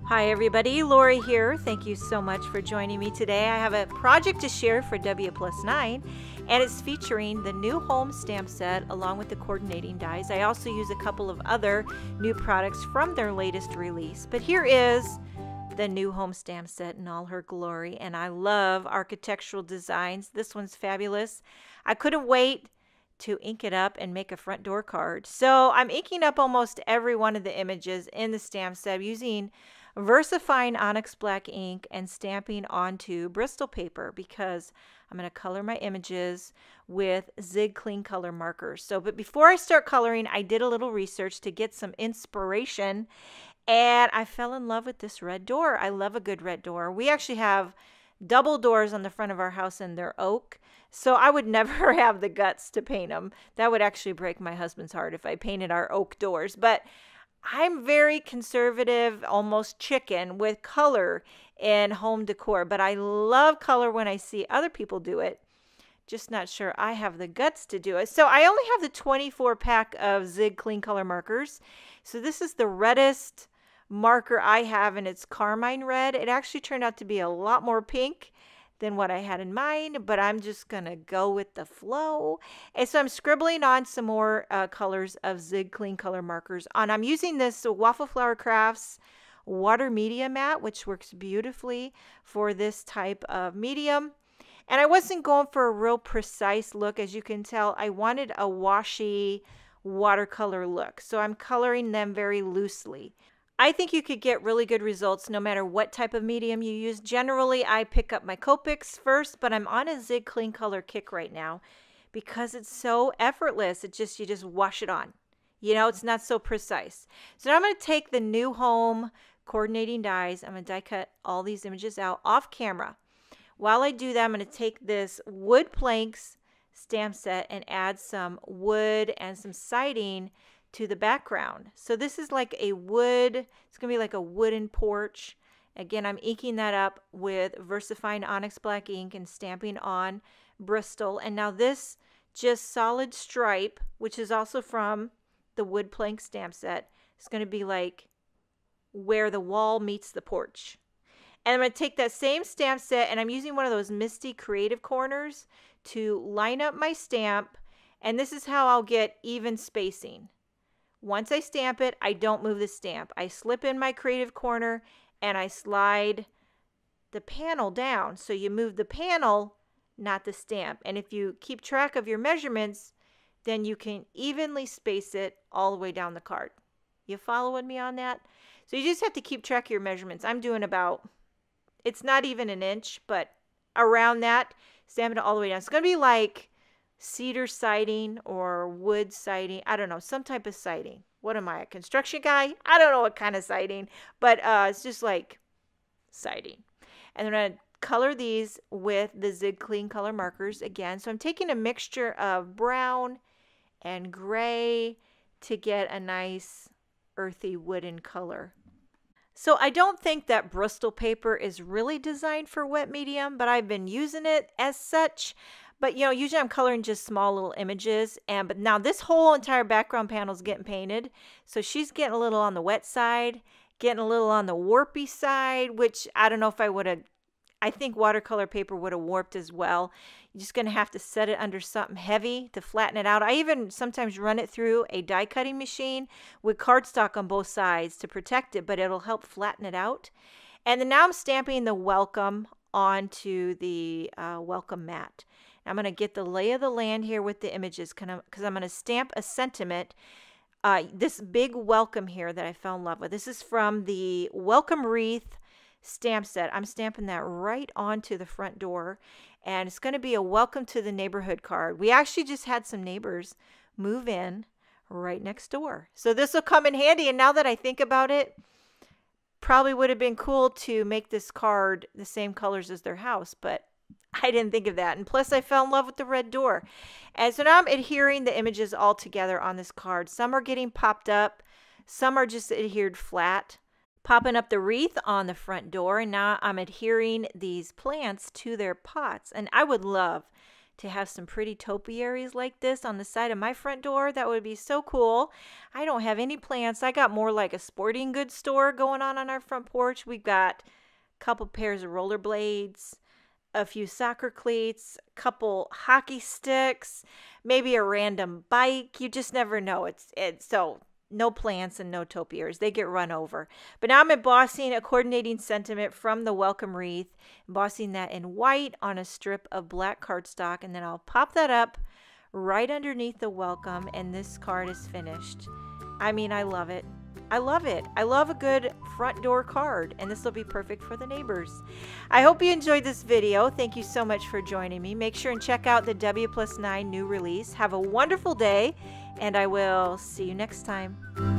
Hi everybody, Lori here. Thank you so much for joining me today. I have a project to share for W+9 and it's featuring the new home stamp set along with the coordinating dies. I also use a couple of other new products from their latest release. But here is the new home stamp set in all her glory, and I love architectural designs. This one's fabulous. I couldn't wait to ink it up and make a front door card. So I'm inking up almost every one of the images in the stamp set using VersaFine Onyx Black ink and stamping onto Bristol paper because I'm going to color my images with ZIG clean color markers. But before I start coloring, I did a little research to get some inspiration, and I fell in love with this red door. I love a good red door. We actually have double doors on the front of our house and they're oak, so I would never have the guts to paint them. That would actually break my husband's heart if I painted our oak doors. But I'm very conservative, almost chicken, with color in home decor. But I love color when I see other people do it. Just not sure I have the guts to do it. So I only have the 24 pack of ZIG clean color markers. So this is the reddest marker I have, and it's carmine red. It actually turned out to be a lot more pink than what I had in mind, but I'm just gonna go with the flow. And so I'm scribbling on some more colors of ZIG clean color markers on. I'm using this Waffle Flower Crafts water media mat, which works beautifully for this type of medium. And I wasn't going for a real precise look. As you can tell, I wanted a washy watercolor look, so I'm coloring them very loosely. I think you could get really good results no matter what type of medium you use. Generally, I pick up my Copics first, but I'm on a ZIG clean color kick right now because it's so effortless. You just wash it on. You know, it's not so precise. So now I'm going to take the new home coordinating dies. I'm going to die cut all these images out off camera. While I do that, I'm going to take this wood planks stamp set and add some wood and some siding to the background. So this is like a wood, it's going to be like a wooden porch. Again, I'm inking that up with VersaFine Onyx Black ink and stamping on Bristol. And now this just solid stripe, which is also from the wood plank stamp set, is going to be like where the wall meets the porch. And I'm going to take that same stamp set, and I'm using one of those Misty Creative Corners to line up my stamp. And this is how I'll get even spacing. Once I stamp it, I don't move the stamp. I slip in my creative corner and I slide the panel down. So you move the panel, not the stamp. And if you keep track of your measurements, then you can evenly space it all the way down the card. You following me on that? So you just have to keep track of your measurements. I'm doing about, it's not even an inch, but around that, stamp it all the way down. It's going to be like cedar siding or wood siding. I don't know, some type of siding. What am I, a construction guy? I don't know what kind of siding, but it's just like siding. And then I'm going to color these with the ZIG clean color markers again. So I'm taking a mixture of brown and gray to get a nice earthy wooden color. So I don't think that Bristol paper is really designed for wet medium, but I've been using it as such. But, you know, usually I'm coloring just small little images. But now this whole entire background panel is getting painted. So she's getting a little on the wet side, getting a little on the warpy side, which I don't know if I would have, I think watercolor paper would have warped as well. You're just going to have to set it under something heavy to flatten it out. I even sometimes run it through a die cutting machine with cardstock on both sides to protect it, but it'll help flatten it out. And then now I'm stamping the welcome onto the welcome mat. I'm going to get the lay of the land here with the images because I'm going to stamp a sentiment. This big welcome here that I fell in love with. This is from the Welcome Wreath stamp set. I'm stamping that right onto the front door. And it's going to be a welcome to the neighborhood card. We actually just had some neighbors move in right next door. So this will come in handy. And now that I think about it, probably would have been cool to make this card the same colors as their house, but I didn't think of that. And plus I fell in love with the red door. And so now I'm adhering the images all together on this card. Some are getting popped up. Some are just adhered flat. Popping up the wreath on the front door. And now I'm adhering these plants to their pots. And I would love to have some pretty topiaries like this on the side of my front door. That would be so cool. I don't have any plants. I got more like a sporting goods store going on our front porch. We've got a couple pairs of rollerblades, a few soccer cleats, a couple hockey sticks, maybe a random bike. You just never know. So no plants and no topiaries. They get run over. But now I'm embossing a coordinating sentiment from the welcome wreath, embossing that in white on a strip of black cardstock, and then I'll pop that up right underneath the welcome, and this card is finished. I mean, I love it. I love it. I love a good front door card, and this will be perfect for the neighbors. I hope you enjoyed this video. Thank you so much for joining me. Make sure and check out the W+9 new release. Have a wonderful day, and I will see you next time.